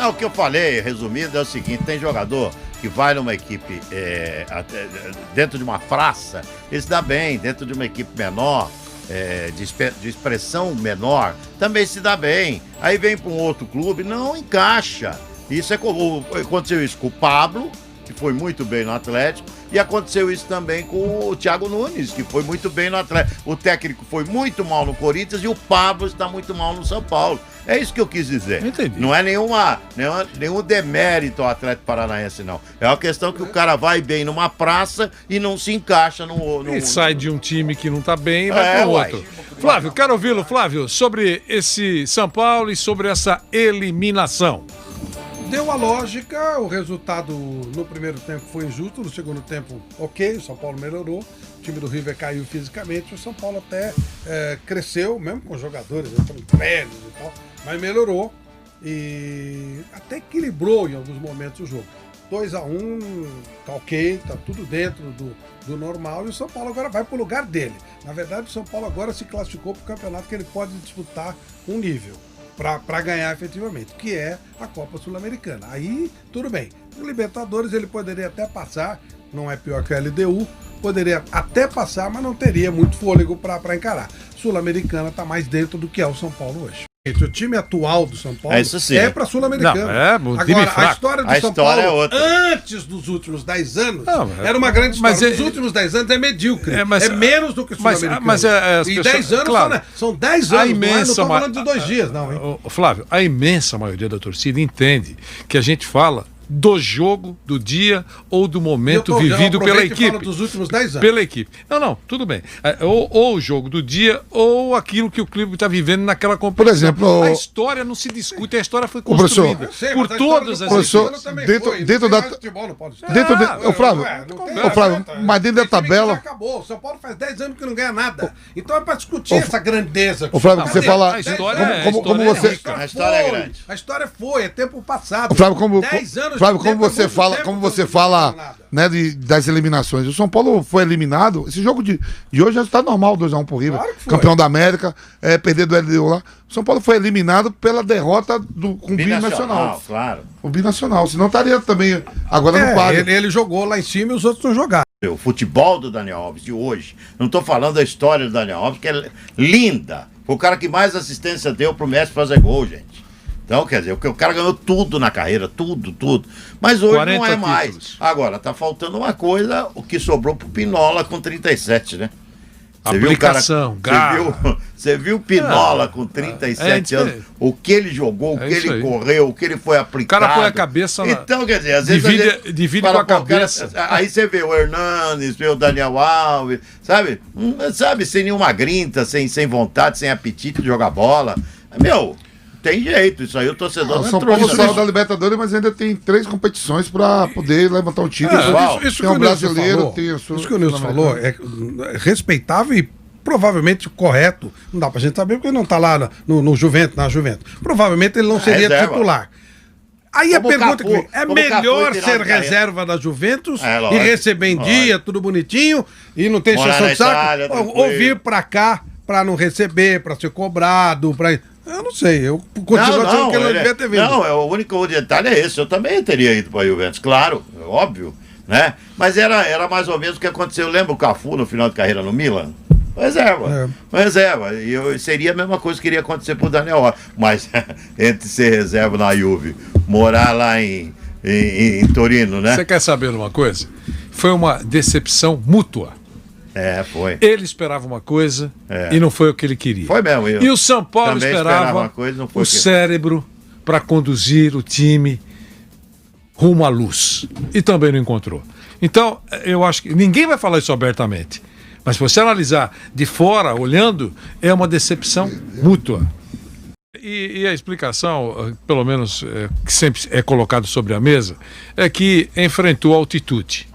Não, o que eu falei, resumindo, é o seguinte: tem jogador que vai numa equipe dentro de uma praça, ele se dá bem, dentro de uma equipe menor, de expressão menor, também se dá bem. Aí vem para um outro clube, não encaixa. Isso aconteceu isso com o Pablo, que foi muito bem no Atlético, e aconteceu isso também com o Thiago Nunes, que foi muito bem no Atlético. O técnico foi muito mal no Corinthians e o Pablo está muito mal no São Paulo. É isso que eu quis dizer. Entendi. Não é nenhum demérito ao Atlético Paranaense, não. É uma questão que o cara vai bem numa praça e não se encaixa no... E sai de um time que não tá bem e vai para outro. Flávio, quero ouvi-lo, Flávio, sobre esse São Paulo e sobre essa eliminação. Deu a lógica, o resultado no primeiro tempo foi injusto, no segundo tempo, ok, o São Paulo melhorou, o time do River caiu fisicamente, o São Paulo até cresceu, mesmo com jogadores velhos e tal, mas melhorou e até equilibrou em alguns momentos o jogo. 2-1, tá ok, tá tudo dentro do normal, e o São Paulo agora vai pro lugar dele. Na verdade, o São Paulo agora se classificou pro campeonato que ele pode disputar um nível para ganhar efetivamente, que é a Copa Sul-Americana. Aí, tudo bem. No Libertadores ele poderia até passar, não é pior que a LDU, poderia até passar, mas não teria muito fôlego para encarar. Sul-Americana está mais dentro do que é o São Paulo hoje. O time atual do São Paulo é para Sul-Americana. Agora, a história do São Paulo, antes dos últimos 10 anos, era uma grande história. Mas os últimos 10 anos é medíocre. É menos do que Sul-Americana. E 10 anos claro, são 10 anos, não estou falando de 2 dias, não. Hein? Flávio, a imensa maioria da torcida entende que a gente fala do jogo, do dia ou do momento vivido pela equipe. Dos últimos 10 anos. Pela equipe. Não, tudo bem. Ou o jogo do dia ou aquilo que o clube está vivendo naquela competição. Por exemplo, a história não se discute, a história foi construída por todas as equipes. Dentro da... Flávio, mas dentro da tabela... Acabou. O São Paulo faz 10 anos que não ganha nada. Então é para discutir essa grandeza. O Flávio, você fala... A história A história é grande. A história foi, é tempo passado. Flávio, 10 anos. Flávio, como você fala, né, das eliminações. O São Paulo foi eliminado. Esse jogo de hoje já está normal, 2-1 pro River. Claro, campeão da América, perder do LDU lá. O São Paulo foi eliminado pela derrota com o Binacional. Claro. O Binacional. Senão estaria também agora no quadro. Ele jogou lá em cima e os outros não jogaram. O futebol do Daniel Alves de hoje, não estou falando da história do Daniel Alves, que é linda. Foi o cara que mais assistência deu pro Messi fazer gol, gente. Então, quer dizer, o cara ganhou tudo na carreira, tudo. Mas hoje não é mais. Títulos. Agora, tá faltando uma coisa, o que sobrou pro Pinola com 37, né? Aplicação, Você viu o Pinola com 37 anos, o que ele jogou, o que ele correu, o que ele foi aplicado. O cara põe a cabeça na... Então, quer dizer, às vezes divide com a cabeça. Aí você vê o Hernanes, vê o Daniel Alves, sabe, sem nenhuma grinta, sem vontade, sem apetite de jogar bola. Tem jeito, isso aí o torcedor não São Paulo saiu da Libertadores, mas ainda tem 3 competições para poder levantar um título. Isso que o brasileiro tem isso que o Nilson falou é respeitável e provavelmente correto. Não dá pra gente saber porque não tá lá no Juventus, na Juventus. Provavelmente ele não seria titular. Aí como a pergunta que é melhor ser reserva da Juventus e receber em dia, tudo bonitinho, e não ter exceção de saco, ou vir pra cá pra não receber, pra ser cobrado, eu não sei, eu continuo achando que ele não devia ter vindo. Não, o único detalhe é esse. Eu também teria ido para a Juventus, claro, óbvio, né? Mas era mais ou menos o que aconteceu. Lembra o Cafu no final de carreira no Milan? Reserva. E seria a mesma coisa que iria acontecer pro Daniel Alves. Mas entre ser reserva na Juve, morar lá em Torino, né? Você quer saber uma coisa? Foi uma decepção mútua. Foi. Ele esperava uma coisa e não foi o que ele queria. Foi mesmo. E o São Paulo esperava uma coisa, não foi o cérebro para conduzir o time rumo à luz. E também não encontrou. Então, eu acho que ninguém vai falar isso abertamente. Mas se você analisar de fora, olhando, é uma decepção mútua. E a explicação, pelo menos que sempre é colocado sobre a mesa, é que enfrentou a altitude.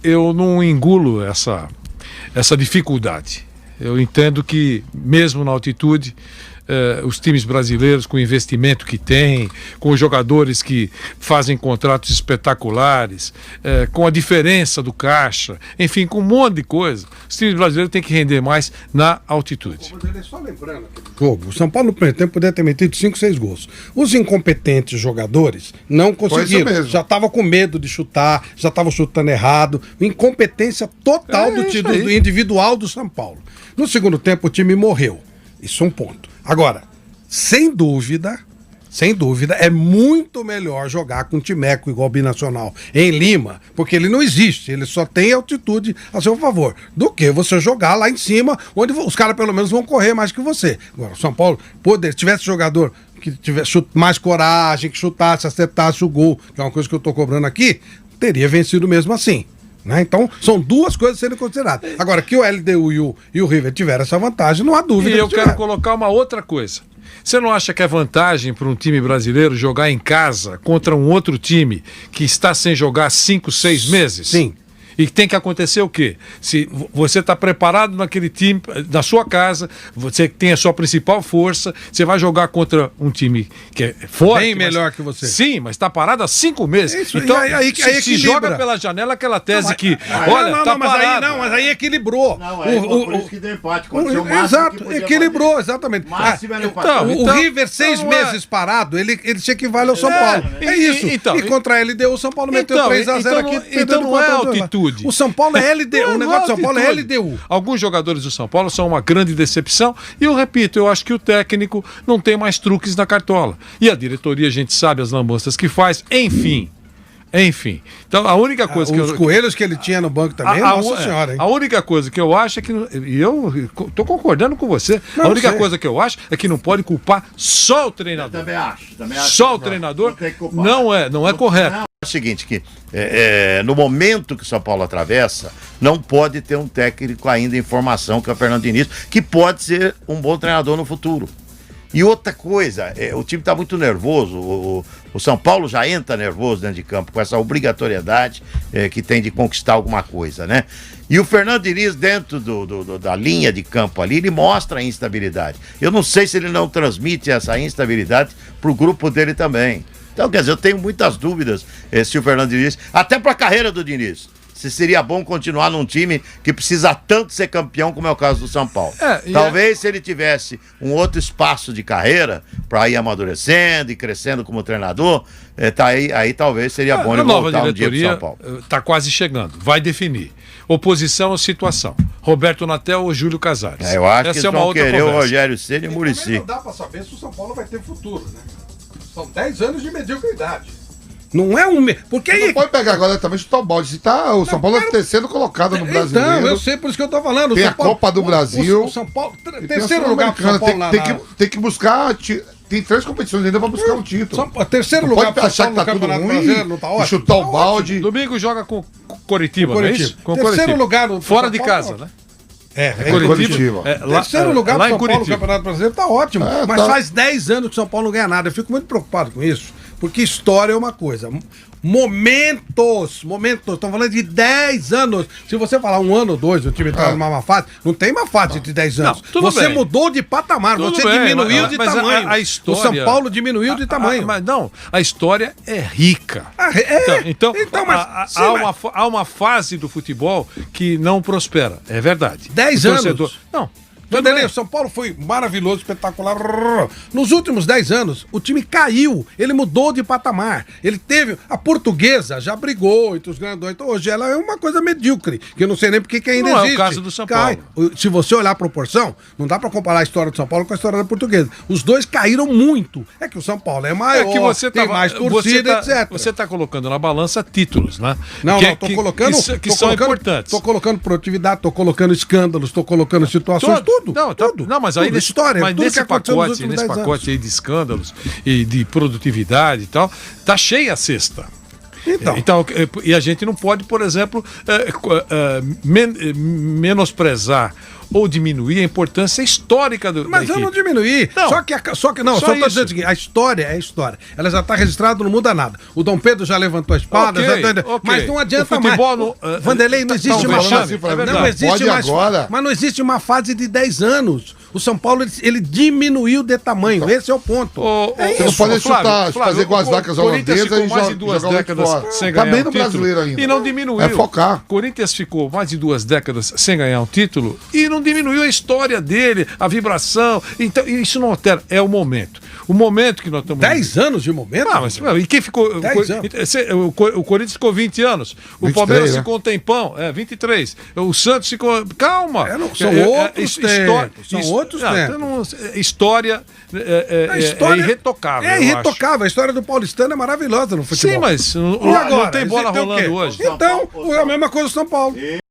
Eu não engulo essa dificuldade. Eu entendo que, mesmo na altitude, os times brasileiros com o investimento que têm, com os jogadores que fazem contratos espetaculares, com a diferença do caixa, enfim, com um monte de coisa. Os times brasileiros têm que render mais na altitude. Só lembrando aquele jogo, o São Paulo no primeiro tempo poderia ter metido 5, 6 gols. Os incompetentes jogadores não conseguiram. Já estavam com medo de chutar, já estavam chutando errado. Incompetência total do individual do São Paulo. No segundo tempo o time morreu. Isso é um ponto. Agora, sem dúvida, é muito melhor jogar com um timeco igual o Binacional em Lima, porque ele não existe, ele só tem altitude a seu favor, do que você jogar lá em cima, onde os caras pelo menos vão correr mais que você. Agora, o São Paulo, se tivesse jogador que tivesse mais coragem, que chutasse, acertasse o gol, que é uma coisa que eu tô cobrando aqui, teria vencido mesmo assim. Né? Então, são duas coisas a serem consideradas. Agora, que o LDU e o River tiveram essa vantagem, não há dúvida. E eu quero colocar uma outra coisa. Você não acha que é vantagem para um time brasileiro jogar em casa contra um outro time que está sem jogar 5, 6 meses? Sim. E tem que acontecer o quê? Se você está preparado naquele time, na sua casa, você tem a sua principal força, você vai jogar contra um time que é forte. Bem melhor que você. Sim, mas está parado há 5 meses. Isso, então, se joga pela janela aquela tese que, olha, tá parado. Mas aí equilibrou. Por isso que deu empate. Exato, equilibrou, exatamente. O River, 6 meses parado, ele se equivale ao São Paulo. É isso. E contra a LDU, o São Paulo meteu 3-0 aqui. Então não é altitude. O São Paulo é LDU, o negócio do São Paulo é LDU. Alguns jogadores do São Paulo são uma grande decepção e eu repito, eu acho que o técnico não tem mais truques na cartola. E a diretoria, a gente sabe as lambanças que faz, enfim. Então a única coisa os coelhos que ele tinha no banco também, nossa senhora, hein? A única coisa que eu acho é que, e eu tô concordando com você, a única coisa que eu acho é que não pode culpar só o treinador. Eu também acho. Só o treinador não é correto. É o seguinte, que no momento que o São Paulo atravessa, não pode ter um técnico ainda em formação, que é o Fernando Diniz, que pode ser um bom treinador no futuro. E outra coisa, o time está muito nervoso, o São Paulo já entra nervoso dentro de campo, com essa obrigatoriedade que tem de conquistar alguma coisa, né? E o Fernando Diniz, dentro da linha de campo ali, ele mostra a instabilidade. Eu não sei se ele não transmite essa instabilidade para o grupo dele também. Então, quer dizer, eu tenho muitas dúvidas se o Fernando Diniz, até para a carreira do Diniz, se seria bom continuar num time que precisa tanto ser campeão como é o caso do São Paulo. Talvez se ele tivesse um outro espaço de carreira para ir amadurecendo e crescendo como treinador, aí talvez seria bom ele voltar um dia pro São Paulo. Está quase chegando, vai definir. Oposição ou situação? Roberto Natel ou Júlio Casares? Eu acho que eles vão querer o Rogério Ceni e o Muricy. Não dá para saber se o São Paulo vai ter futuro, né? São 10 anos de mediocridade. Não é um... Porque aí... Não pode pegar agora também chutar o balde. O São Paulo é o terceiro colocado no Brasileiro. Então, eu sei, por isso que eu tô falando. Tem a Copa do Brasil. O São Paulo... Terceiro lugar pro São Paulo tem que buscar... Tem 3 competições ainda pra buscar um título. Terceiro lugar pro São Paulo no Campeonato Brasileiro, não tá ótimo? Chutar o balde. Domingo joga com Coritiba, não é isso? Terceiro lugar no fora de casa, né? Curitiba. Terceiro lugar lá pro São em Paulo no Curitiba. Campeonato Brasileiro tá ótimo. Mas faz 10 anos que o São Paulo não ganha nada. Eu fico muito preocupado com isso. Porque história é uma coisa. Momentos. Estão falando de 10 anos. Se você falar 1 ano ou 2, o time tá numa má fase, não tem má fase de 10 anos. Você mudou de patamar, você diminuiu de tamanho. A história... O São Paulo diminuiu de tamanho. Mas não, a história é rica. Então há uma fase do futebol que não prospera. É verdade. 10 anos. Não. Vanderlei, o São Paulo foi maravilhoso, espetacular. Nos últimos 10 anos, o time caiu, ele mudou de patamar. Ele teve. A Portuguesa já brigou entre os grandões. Então hoje ela é uma coisa medíocre, que eu não sei nem porque que ainda existe. Não é o caso do São Paulo. Se você olhar a proporção, não dá pra comparar a história do São Paulo com a história da Portuguesa. Os dois caíram muito. É que o São Paulo é maior, tem mais torcida, etc. Você tá colocando na balança títulos, né? Não, tô colocando. Que são importantes. Tô colocando produtividade, tô colocando escândalos, tô colocando situações, tudo. Não, mas aí história, mas nesse pacote aí de escândalos e de produtividade e tal, tá cheia a cesta. Então, e a gente não pode, por exemplo, menosprezar ou diminuir a importância histórica do Mas eu não diminuí. Não. Só que só tô dizendo o seguinte, a história é a história. Ela já está registrada, não muda nada. O Dom Pedro já levantou a espada, mas não adianta mais. Vanderlei, não existe mais. Mas não existe uma fase de 10 anos. O São Paulo, ele diminuiu de tamanho. Esse é o ponto. Você não pode chutar, fazer igual as vacas holandesas ficou e mais de 2 décadas sem ganhar bem um no título brasileiro ainda. e não diminuiu. É focar. Corinthians ficou mais de 2 décadas sem ganhar um título e não diminuiu a história dele, a vibração. Então, isso não altera. É o momento. O momento que nós estamos... 10 anos de momento? Ah, mas e quem ficou... 10 anos. O Corinthians ficou 20 anos. O 23, Palmeiras né? ficou um tempão. 23. O Santos ficou... Calma. São outros tempos. São outros tempos. História é irretocável. É irretocável. A história do paulistano é maravilhosa no futebol. Sim, mas E agora? não tem bola Então, o quê? rolando hoje. Então, é a mesma coisa do São Paulo.